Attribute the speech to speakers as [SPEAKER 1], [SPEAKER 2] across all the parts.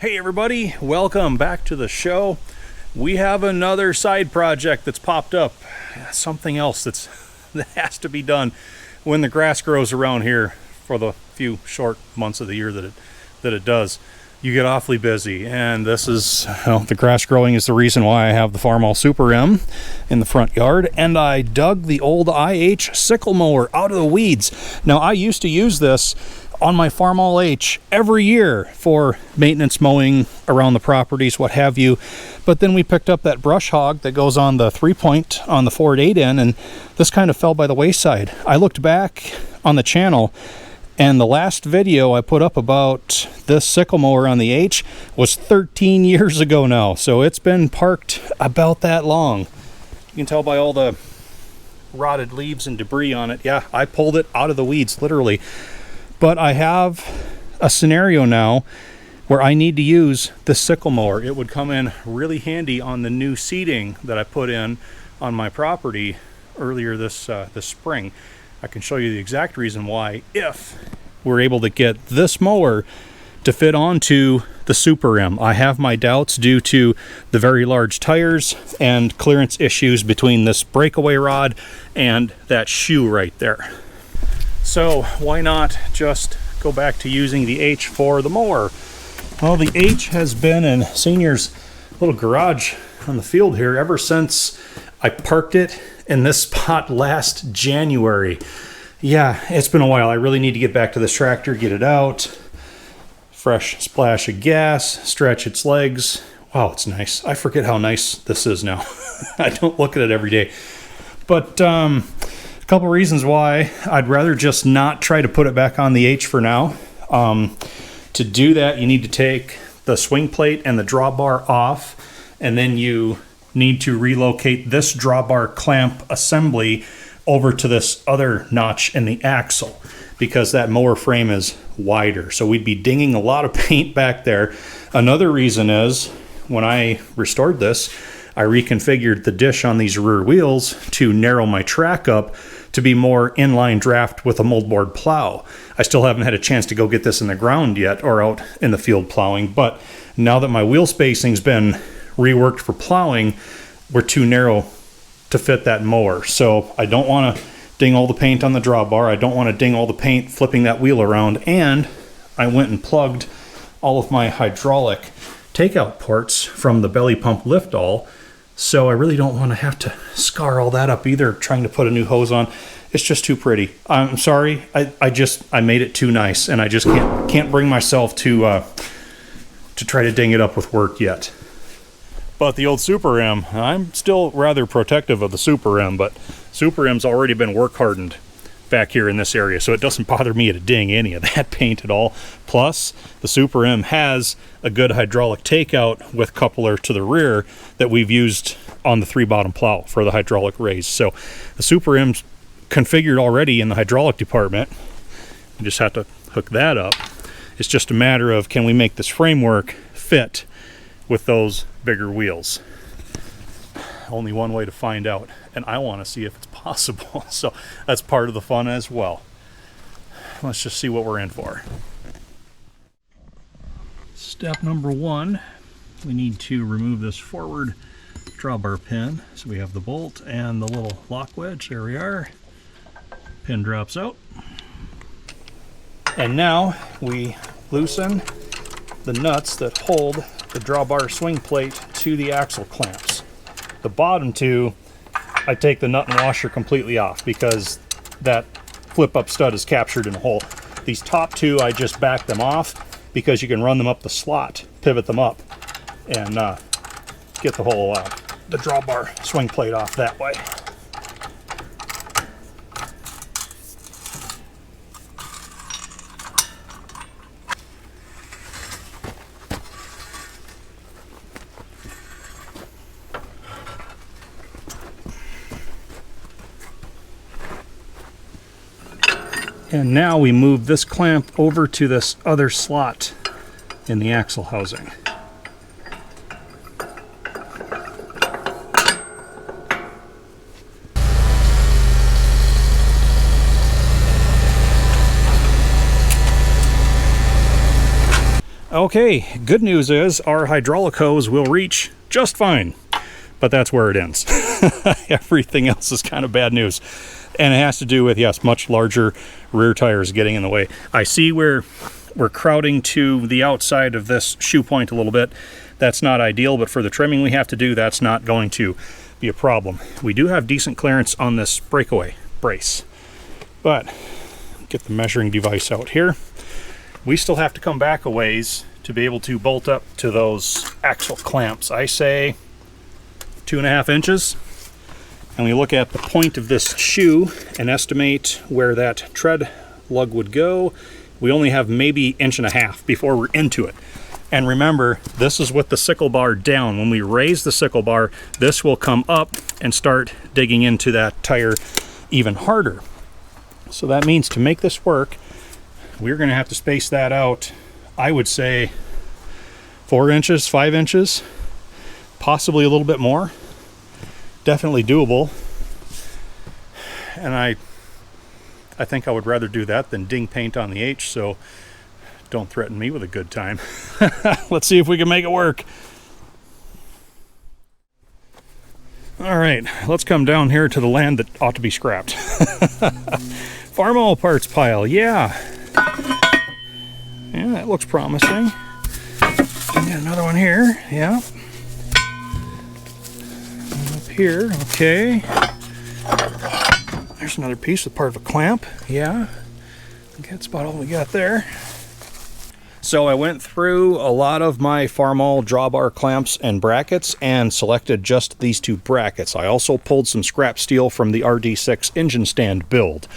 [SPEAKER 1] Hey everybody, welcome back to the show. We have another side project that's popped up. Something else that has to be done when the grass grows around here for the few short months of the year that it does. You get awfully busy, and this is, the grass growing is the reason why I have the Farmall Super M in the front yard, and I dug the old IH Sickle Mower out of the weeds. Now, I used to use this on my Farmall H every year for maintenance, mowing around the properties, what have you. But then we picked up that brush hog that goes on the 3-point on the Ford 8N, and this kind of fell by the wayside. I looked back on the channel, and the last video I put up about this sickle mower on the H was 13 years ago now. So it's been parked about that long. You can tell by all the rotted leaves and debris on it. Yeah, I pulled it out of the weeds, literally. But I have a scenario now where I need to use the sickle mower. It would come in really handy on the new seeding that I put in on my property earlier this spring. I can show you the exact reason why if we're able to get this mower to fit onto the Super M. I have my doubts due to the very large tires and clearance issues between this breakaway rod and that shoe right there. So why not just go back to using the H for the mower? Well, the H has been in Senior's little garage on the field here ever since I parked it in this spot last January. Yeah, it's been a while. I really need to get back to this tractor, get it out, fresh splash of gas, stretch its legs. Wow, it's nice. I forget how nice this is now. I don't look at it every day. But a couple reasons why I'd rather just not try to put it back on the H for now. To do that, you need to take the swing plate and the drawbar off, and then you need to relocate this drawbar clamp assembly over to this other notch in the axle because that mower frame is wider. So we'd be dinging a lot of paint back there. Another reason is when I restored this, I reconfigured the dish on these rear wheels to narrow my track up to be more inline draft with a moldboard plow. I still haven't had a chance to go get this in the ground yet or out in the field plowing, but now that my wheel spacing's been reworked for plowing, we're too narrow to fit that mower. So I don't want to ding all the paint on the drawbar. I don't want to ding all the paint flipping that wheel around. And I went and plugged all of my hydraulic takeout ports from the belly pump lift all. So I really don't want to have to scar all that up either, trying to put a new hose on. It's just too pretty. I'm sorry. I made it too nice, and I just can't bring myself to try to ding it up with work yet. But the old Super M, I'm still rather protective of the Super M, but Super M's already been work hardened back here in this area, so it doesn't bother me to ding any of that paint at all. Plus, the Super M has a good hydraulic takeout with coupler to the rear that we've used on the 3-bottom plow for the hydraulic raise. So the Super M's configured already in the hydraulic department. You just have to hook that up. It's just a matter of, can we make this framework fit with those bigger wheels? Only one way to find out, and I want to see if it's possible. So that's part of the fun as well. Let's just see what we're in for. Step number 1, we need to remove this forward drawbar pin. So we have the bolt and the little lock wedge. There we are. Pin drops out. And now we loosen the nuts that hold the drawbar swing plate to the axle clamps. The bottom two, I take the nut and washer completely off because that flip up stud is captured in a hole. These top two, I just back them off because you can run them up the slot, pivot them up, and get the whole the drawbar swing plate off that way. And now we move this clamp over to this other slot in the axle housing. Okay, good news is our hydraulic hose will reach just fine, but that's where it ends. Everything else is kind of bad news. And it has to do with, yes, much larger rear tires getting in the way. I see where we're crowding to the outside of this shoe point a little bit. That's not ideal, but for the trimming we have to do, that's not going to be a problem. We do have decent clearance on this breakaway brace, but get the measuring device out here. We still have to come back a ways to be able to bolt up to those axle clamps. I say 2.5 inches. And we look at the point of this shoe and estimate where that tread lug would go. We only have maybe 1.5 inches before we're into it. And remember, this is with the sickle bar down. When we raise the sickle bar, this will come up and start digging into that tire even harder. So that means to make this work, we're going to have to space that out, I would say 4 inches, 5 inches, possibly a little bit more. Definitely doable. And I think I would rather do that than ding paint on the H, so don't threaten me with a good time. Let's see if we can make it work. All right, let's come down here to the land that ought to be scrapped. Farmall parts pile, yeah. Yeah, that looks promising. Got another one here, yeah. Up here, okay. There's another piece with part of a clamp, yeah. I think that's about all we got there. So I went through a lot of my Farmall drawbar clamps and brackets and selected just these 2 brackets. I also pulled some scrap steel from the RD6 engine stand build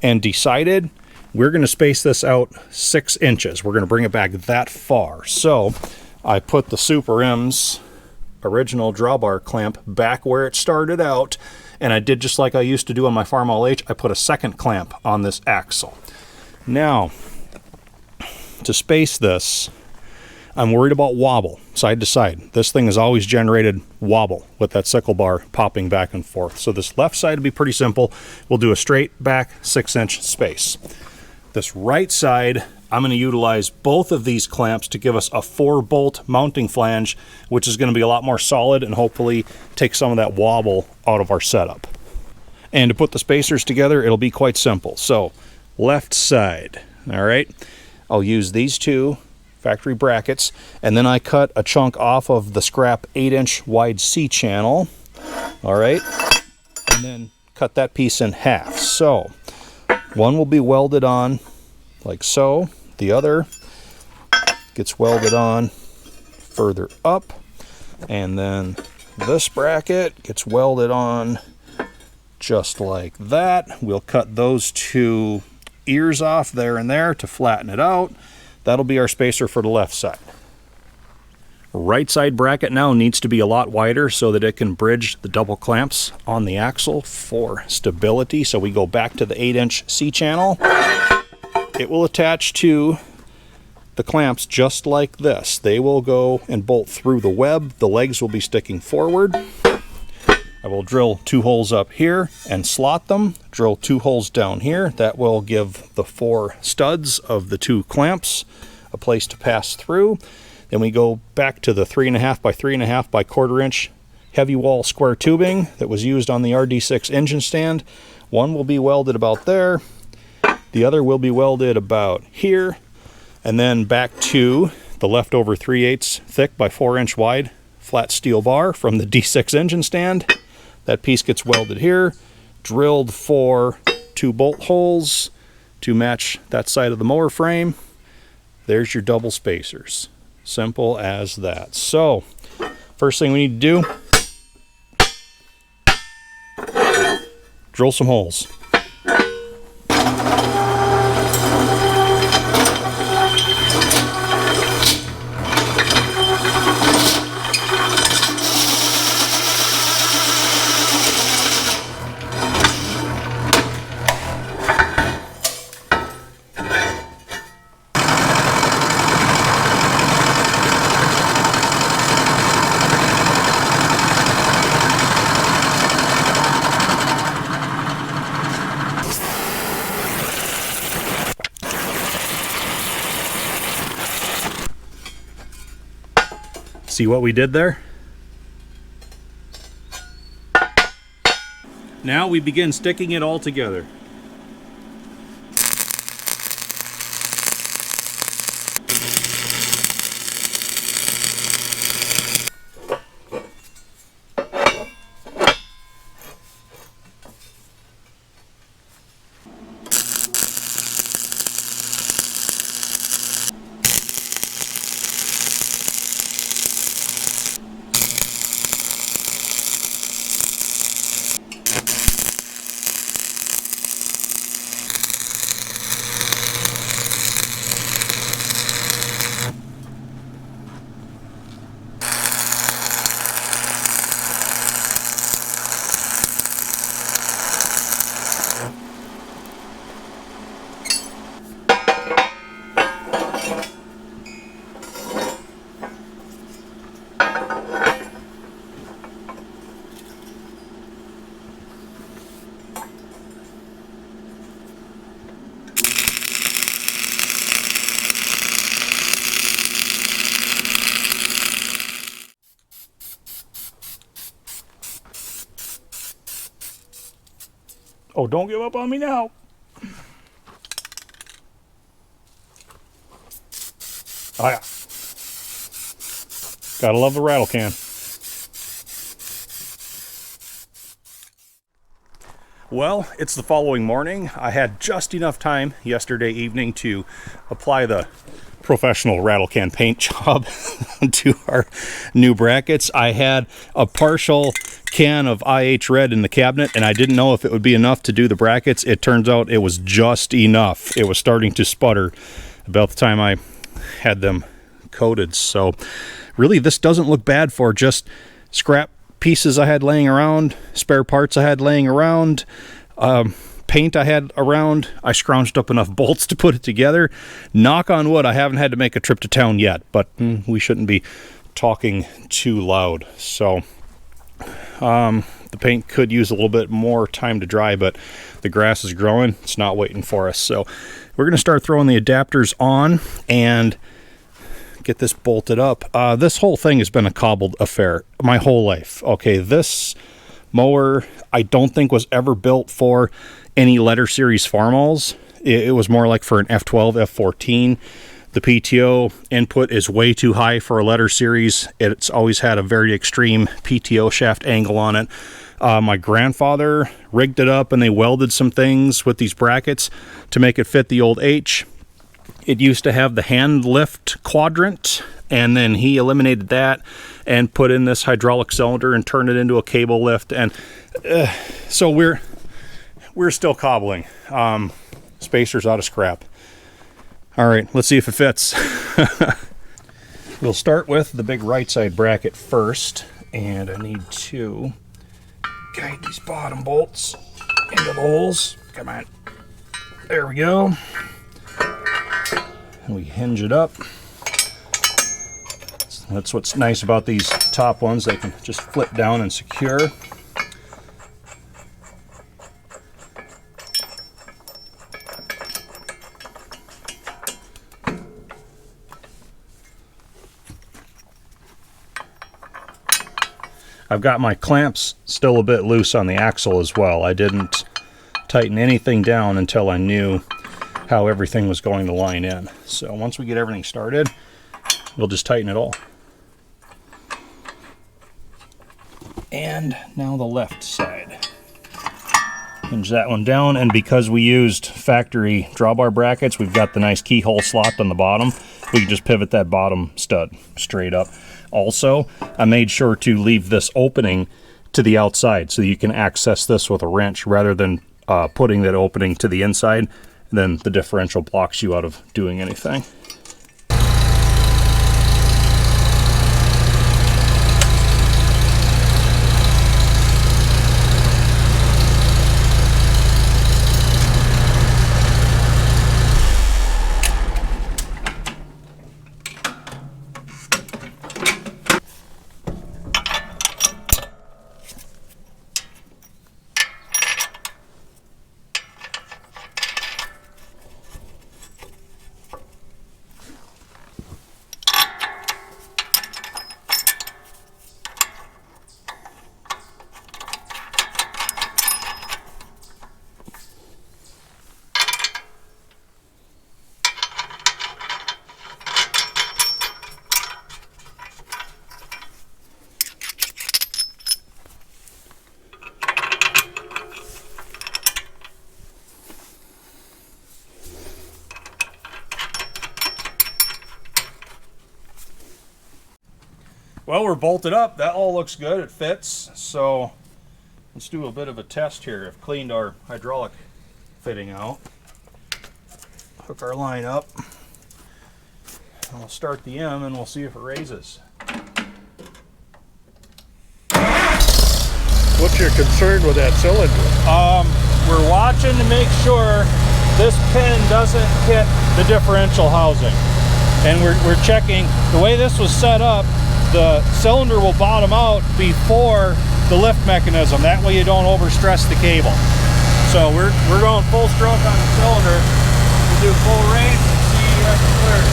[SPEAKER 1] and decided we're going to space this out 6 inches. We're going to bring it back that far. So I put the Super M's original drawbar clamp back where it started out, and I did just like I used to do on my Farmall H. I put a second clamp on this axle. Now, to space this, I'm worried about wobble side to side. This thing has always generated wobble with that sickle bar popping back and forth. So this left side will be pretty simple. We'll do a straight back 6-inch space. This right side, I'm going to utilize both of these clamps to give us a 4-bolt mounting flange, which is going to be a lot more solid and hopefully take some of that wobble out of our setup. And to put the spacers together, it'll be quite simple. So left side, all right, I'll use these 2 factory brackets, and then I cut a chunk off of the scrap 8-inch wide C-channel, all right, and then cut that piece in half. So one will be welded on like so. The other gets welded on further up, and then this bracket gets welded on just like that. We'll cut those 2 ears off there and there to flatten it out. That'll be our spacer for the left side. Right side bracket now needs to be a lot wider so that it can bridge the double clamps on the axle for stability. So we go back to the 8-inch C-channel. It will attach to the clamps just like this. They will go and bolt through the web. The legs will be sticking forward. I will drill 2 holes up here and slot them. Drill 2 holes down here. That will give the 4 studs of the 2 clamps a place to pass through. Then we go back to the 3.5 by 3.5 by 1/4 inch heavy wall square tubing that was used on the RD6 engine stand. One will be welded about there. The other will be welded about here. And then back to the leftover 3/8 thick by 4-inch wide flat steel bar from the D6 engine stand. That piece gets welded here, drilled for 2 bolt holes to match that side of the mower frame. There's your double spacers. Simple as that. So, first thing we need to do, drill some holes. See what we did there? Now we begin sticking it all together. Oh, don't give up on me now. Oh yeah. Gotta love the rattle can. Well, it's the following morning. I had just enough time yesterday evening to apply the professional rattle can paint job to our new brackets. I had a partial can of IH Red in the cabinet, and I didn't know if it would be enough to do the brackets. It turns out it was just enough. It was starting to sputter about the time I had them coated. So really, this doesn't look bad for just scrap pieces I had laying around, spare parts I had laying around, paint I had around. I scrounged up enough bolts to put it together. Knock on wood, I haven't had to make a trip to town yet, but we shouldn't be talking too loud. So the paint could use a little bit more time to dry, but the grass is growing. It's not waiting for us. So we're going to start throwing the adapters on and get this bolted up. This whole thing has been a cobbled affair my whole life. Okay, this mower I don't think was ever built for any letter series Farmalls. It was more like for an F12, F14. The PTO input is way too high for a letter series. It's always had a very extreme PTO shaft angle on it. My grandfather rigged it up and they welded some things with these brackets to make it fit the old H. It used to have the hand lift quadrant, and then he eliminated that and put in this hydraulic cylinder and turned it into a cable lift. And so we're still cobbling. Spacer's out of scrap. All right, let's see if it fits. We'll start with the big right side bracket first, and I need to guide these bottom bolts into the holes. Come on. There we go. And we hinge it up. That's what's nice about these top ones. They can just flip down and secure. I've got my clamps still a bit loose on the axle as well. I didn't tighten anything down until I knew how everything was going to line in. So once we get everything started, we'll just tighten it all. And now the left side. Hinge that one down, and because we used factory drawbar brackets, we've got the nice keyhole slot on the bottom. We can just pivot that bottom stud straight up. Also, I made sure to leave this opening to the outside so you can access this with a wrench rather than putting that opening to the inside. Then the differential blocks you out of doing anything. Well, we're bolted up. That all looks good. It fits. So let's do a bit of a test here. I've cleaned our hydraulic fitting out. Hook our line up. And we'll start the M and we'll see if it raises.
[SPEAKER 2] What's your concern with that cylinder?
[SPEAKER 1] We're watching to make sure this pin doesn't hit the differential housing. And we're checking. The way this was set up, the cylinder will bottom out before the lift mechanism. That way you don't overstress the cable. So we're going full stroke on the cylinder. We'll do full raise and see if it's clear.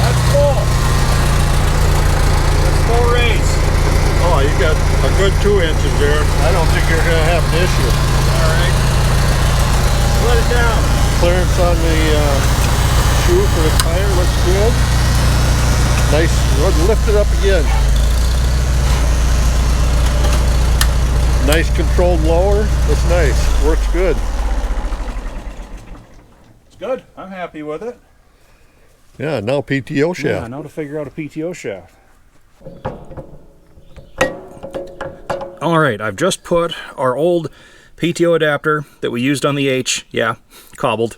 [SPEAKER 1] That's full. That's full raise.
[SPEAKER 2] Oh, you got a good 2 inches there. I don't think you're going to have an issue.
[SPEAKER 1] All right. Let it down.
[SPEAKER 2] Clearance on the shoe for the tire looks good. Nice. Lift it up again. Nice controlled lower. That's nice. Works good.
[SPEAKER 1] It's good. I'm happy with it.
[SPEAKER 2] Yeah, now PTO shaft.
[SPEAKER 1] Yeah, now to figure out a PTO shaft. All right, I've just put our old PTO adapter that we used on the H, yeah, cobbled,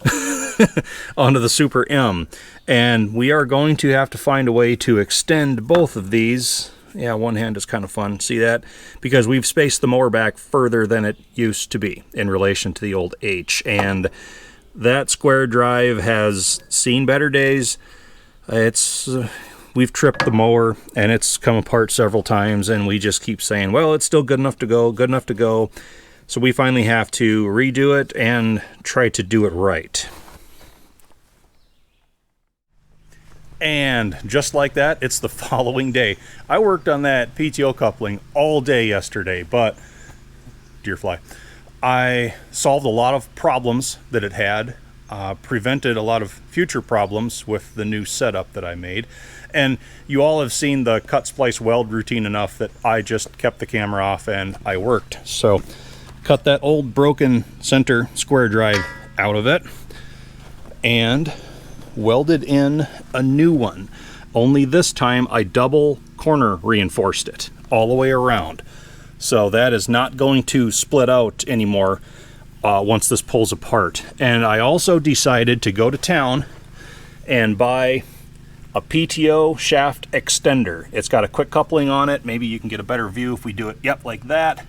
[SPEAKER 1] onto the Super M. And we are going to have to find a way to extend both of these. Yeah, one hand is kind of fun, see that? Because we've spaced the mower back further than it used to be in relation to the old H. And that square drive has seen better days. We've tripped the mower and it's come apart several times, and we just keep saying, well, it's still good enough to go, good enough to go. So we finally have to redo it and try to do it right. And just like that, it's the following day. I worked on that PTO coupling all day yesterday, but, deer fly, I solved a lot of problems that it had, prevented a lot of future problems with the new setup that I made. And you all have seen the cut, splice, weld routine enough that I just kept the camera off and I worked. So cut that old broken center square drive out of it and welded in a new one. Only this time I double corner reinforced it all the way around. So that is not going to split out anymore once this pulls apart. And I also decided to go to town and buy a PTO shaft extender. It's got a quick coupling on it. Maybe you can get a better view if we do it, yep, like that.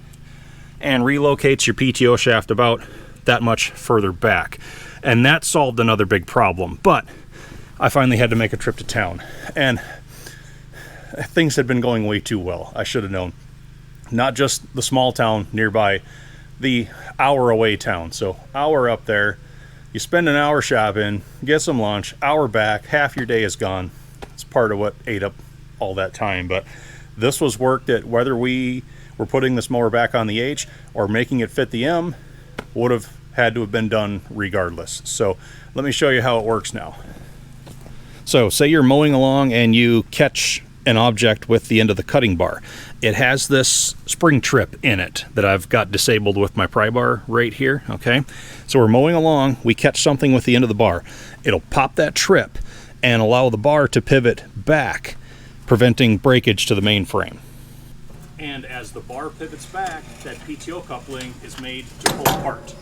[SPEAKER 1] And relocates your PTO shaft about that much further back. And that solved another big problem. But I finally had to make a trip to town. And things had been going way too well. I should have known. Not just the small town nearby, the hour away town. So hour up there, you spend an hour shopping, get some lunch, hour back, half your day is gone. It's part of what ate up all that time. But this was work that, whether we were putting this mower back on the H or making it fit the M, would have had to have been done regardless. So let me show you how it works now. So say you're mowing along and you catch an object with the end of the cutting bar. It has this spring trip in it that I've got disabled with my pry bar right here, okay? So we're mowing along, we catch something with the end of the bar. It'll pop that trip and allow the bar to pivot back, preventing breakage to the main frame. And as the bar pivots back, that PTO coupling is made to pull apart.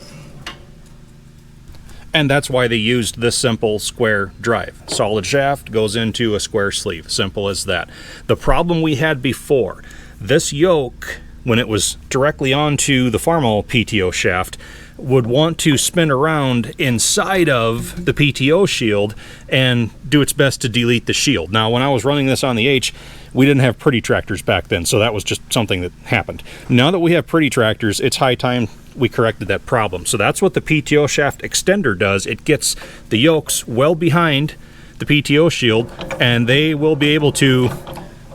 [SPEAKER 1] And that's why they used this simple square drive. Solid shaft goes into a square sleeve. Simple as that. The problem we had before, this yoke, when it was directly onto the Farmall PTO shaft, would want to spin around inside of the PTO shield and do its best to delete the shield. Now, when I was running this on the H, we didn't have pretty tractors back then, so that was just something that happened. Now that we have pretty tractors, it's high time we corrected that problem. So that's what the PTO shaft extender does. It gets the yokes well behind the PTO shield, and they will be able to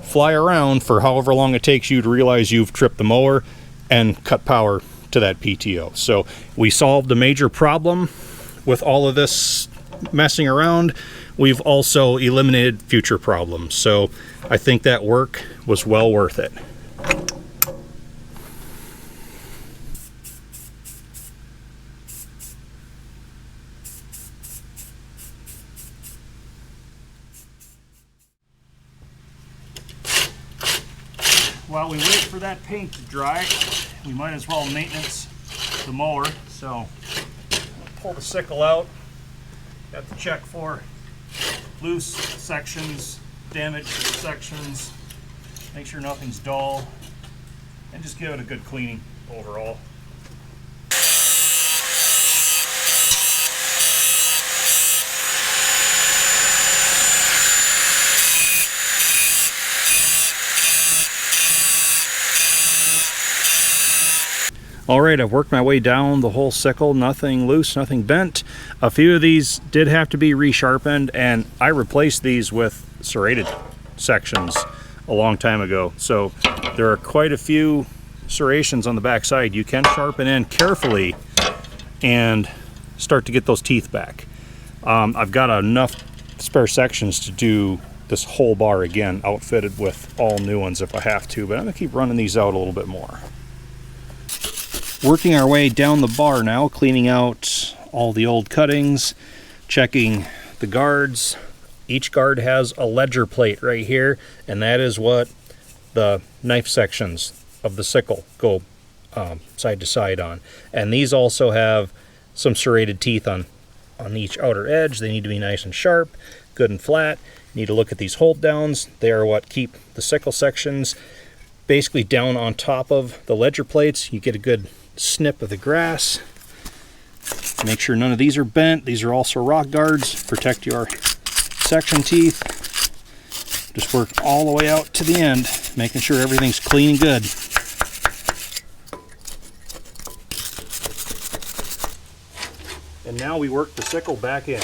[SPEAKER 1] fly around for however long it takes you to realize you've tripped the mower and cut power to that PTO. So we solved a major problem with all of this messing around. We've also eliminated future problems. So I think that work was well worth it. while we wait for that paint to dry, we might as well maintenance the mower. So pull the sickle out. Got to check for loose sections, damaged sections, make sure nothing's dull, and just give it a good cleaning overall. All right, I've worked my way down the whole sickle, nothing loose, nothing bent. A few of these did have to be resharpened, and I replaced these with serrated sections a long time ago. So there are quite a few serrations on the back side. You can sharpen in carefully and start to get those teeth back. I've got enough spare sections to do this whole bar again, outfitted with all new ones if I have to, but I'm gonna keep running these out a little bit more. Working our way down the bar now, cleaning out all the old cuttings, checking the guards. Each guard has a ledger plate right here, and that is what the knife sections of the sickle go side to side on. And these also have some serrated teeth on each outer edge. They need to be nice and sharp, good and flat. You need to look at these hold downs. They are what keep the sickle sections basically down on top of the ledger plates. You get a good snip of the grass. Make sure none of these are bent. These are also rock guards. Protect your section teeth. Just work all the way out to the end, making sure everything's clean and good. And now we work the sickle back in.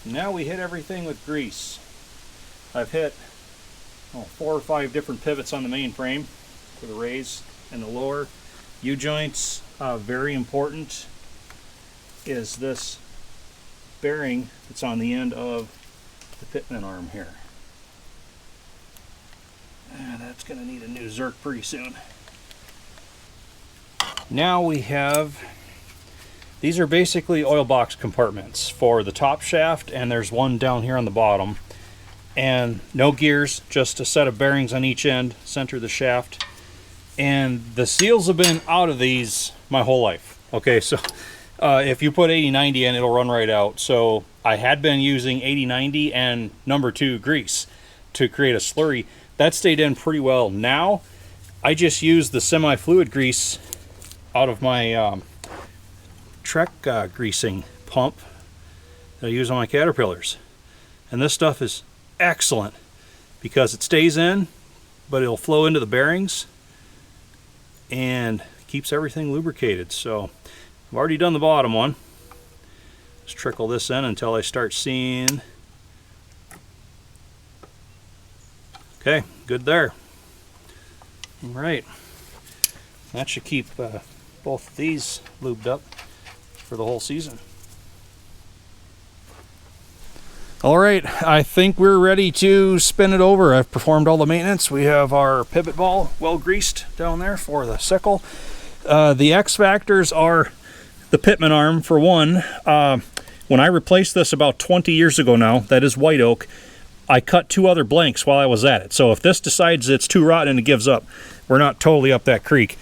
[SPEAKER 1] Now we hit everything with grease. I've hit 4 or 5 different pivots on the main frame for the raise and the lower. U-joints, very important, is this bearing that's on the end of the pitman arm here. That's going to need a new Zerk pretty soon. Now we have, these are basically oil box compartments for the top shaft, and there's one down here on the bottom. And no gears, just a set of bearings on each end, center the shaft. And the seals have been out of these my whole life. Okay, so if you put 80-90 in, it'll run right out. So I had been using 80-90 and number 2 grease to create a slurry. That stayed in pretty well. Now I just use the semi-fluid grease out of my Trek greasing pump that I use on my Caterpillars. And this stuff is excellent because it stays in, but it'll flow into the bearings and keeps everything lubricated. So I've already done the bottom one. Just trickle this in until I start seeing. Okay, good there. All right, that should keep both of these lubed up for the whole season. All right, I think we're ready to spin it over. I've performed all the maintenance. We have our pivot ball well greased down there for the sickle. The X factors are the pitman arm for one. When I replaced this about 20 years ago now, that is white oak, I cut 2 other blanks while I was at it. So if this decides it's too rotten and it gives up, we're not totally up that creek.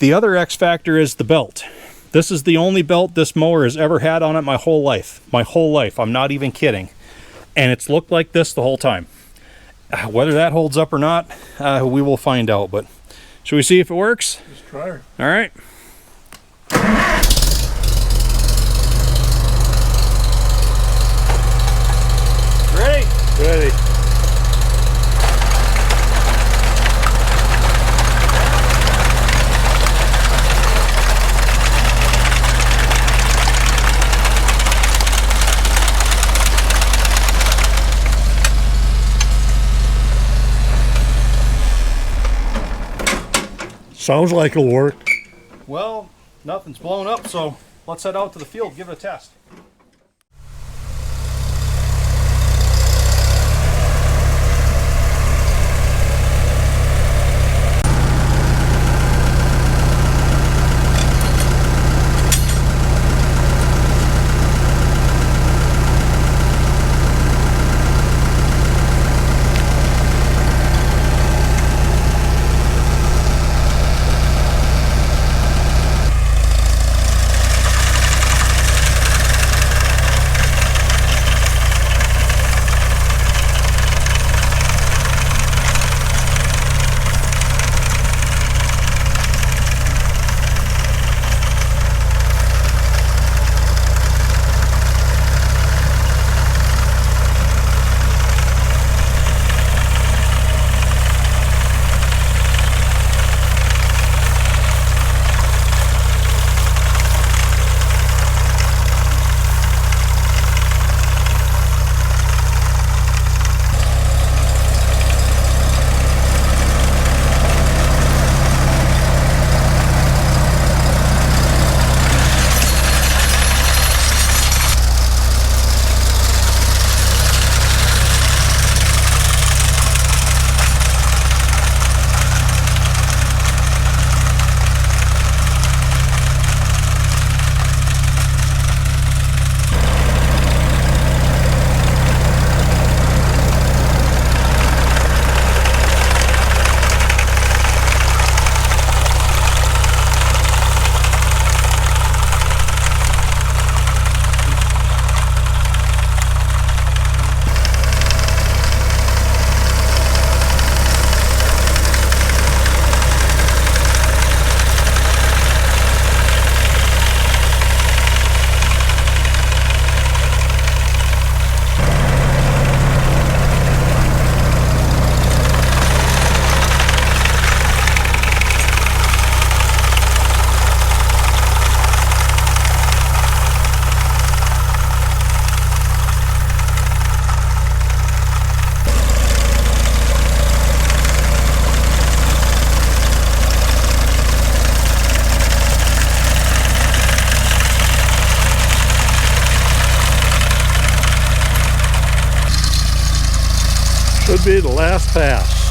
[SPEAKER 1] The other X factor is the belt. This is the only belt this mower has ever had on it my whole life. My whole life. I'm not even kidding. And it's looked like this the whole time. Whether that holds up or not, we will find out. But should we see if it works?
[SPEAKER 2] Just try her.
[SPEAKER 1] All right. Ready?
[SPEAKER 2] Ready. Sounds like it'll work.
[SPEAKER 1] Well, nothing's blown up, so let's head out to the field, give it a test.
[SPEAKER 2] should be the last pass.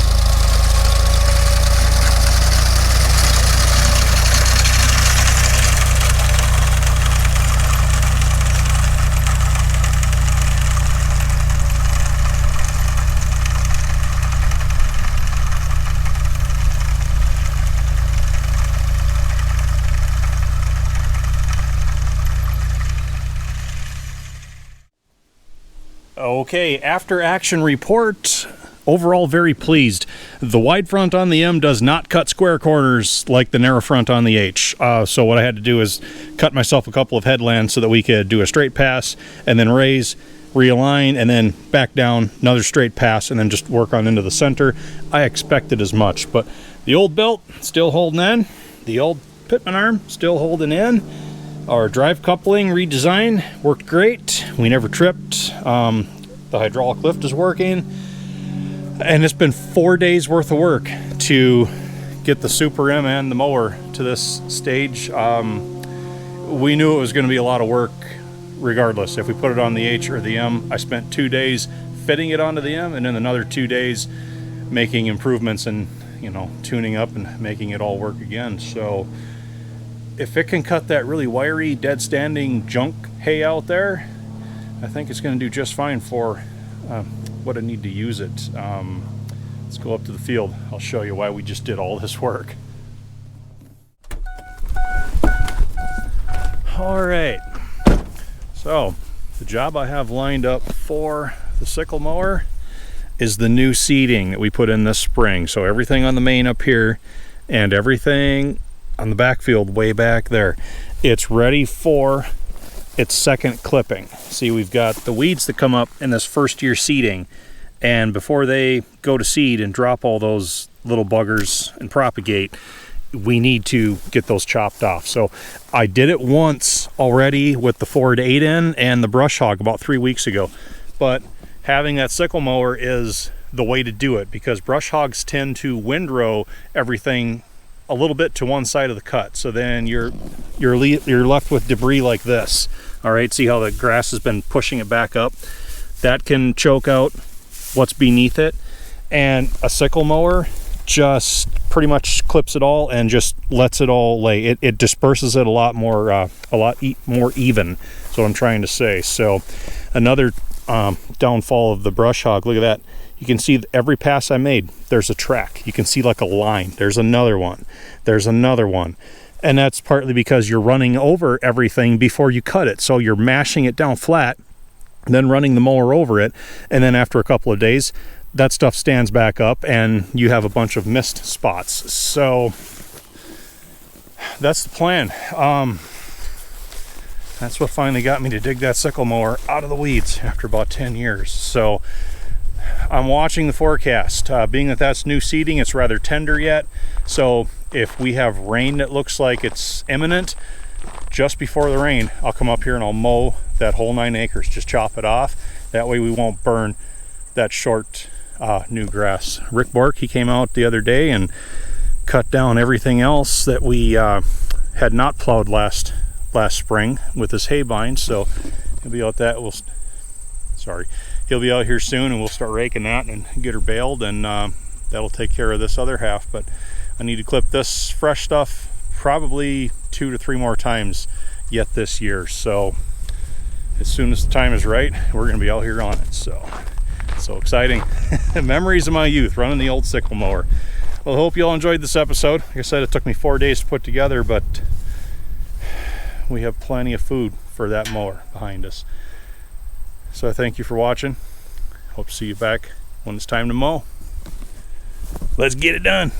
[SPEAKER 1] Okay, after action report. Overall, very pleased. The wide front on the M does not cut square corners like the narrow front on the H. So what I had to do is cut myself a couple of headlands so that we could do a straight pass and then raise, realign, and then back down, another straight pass, and then just work on into the center. I expected as much, but the old belt still holding in. The old pitman arm still holding in. Our drive coupling redesign worked great. We never tripped. The hydraulic lift is working. And it's been 4 days worth of work to get the Super M and the mower to this stage. We knew it was going to be a lot of work regardless. If we put it on the H or the M, I spent 2 days fitting it onto the M and then another 2 days making improvements and, you know, tuning up and making it all work again. So if it can cut that really wiry, dead standing junk hay out there, I think it's going to do just fine for what I need to use it. Let's go up to the field. I'll show you why we just did all this work. All right. So the job I have lined up for the sickle mower is the new seating that we put in this spring. So everything on the main up here and everything on the backfield way back there, it's ready for its second clipping. See, we've got the weeds that come up in this first year seeding, and before they go to seed and drop all those little buggers and propagate, we need to get those chopped off. So I did it once already with the 4 to 8 in and the brush hog about 3 weeks ago, but having that sickle mower is the way to do it, because brush hogs tend to windrow everything a little bit to one side of the cut, so then you're left with debris like this. All right, see how the grass has been pushing it back up? That can choke out what's beneath it, and a sickle mower just pretty much clips it all and just lets it all lay. It disperses it a lot more even. That's what I'm trying to say. So another downfall of the brush hog, look at that. You can see every pass I made, there's a track. You can see like a line. There's another one. There's another one. And that's partly because you're running over everything before you cut it. So you're mashing it down flat, then running the mower over it. And then after a couple of days, that stuff stands back up and you have a bunch of mist spots. So that's the plan. That's what finally got me to dig that sickle mower out of the weeds after about 10 years. So I'm watching the forecast. Being that that's new seeding, it's rather tender yet. So if we have rain that looks like it's imminent, just before the rain, I'll come up here and I'll mow that whole 9 acres, just chop it off. That way we won't burn that short new grass. Rick Bork, he came out the other day and cut down everything else that we had not plowed last spring with his hay bind. So he'll be out he'll be out here soon, and we'll start raking that and get her baled, and that'll take care of this other half. But I need to clip this fresh stuff probably 2 to 3 more times yet this year. So as soon as the time is right, we're going to be out here on it. So exciting. Memories of my youth running the old sickle mower. Well, I hope you all enjoyed this episode. Like I said, it took me 4 days to put together, but we have plenty of food for that mower behind us. So I thank you for watching. Hope to see you back when it's time to mow. Let's get it done.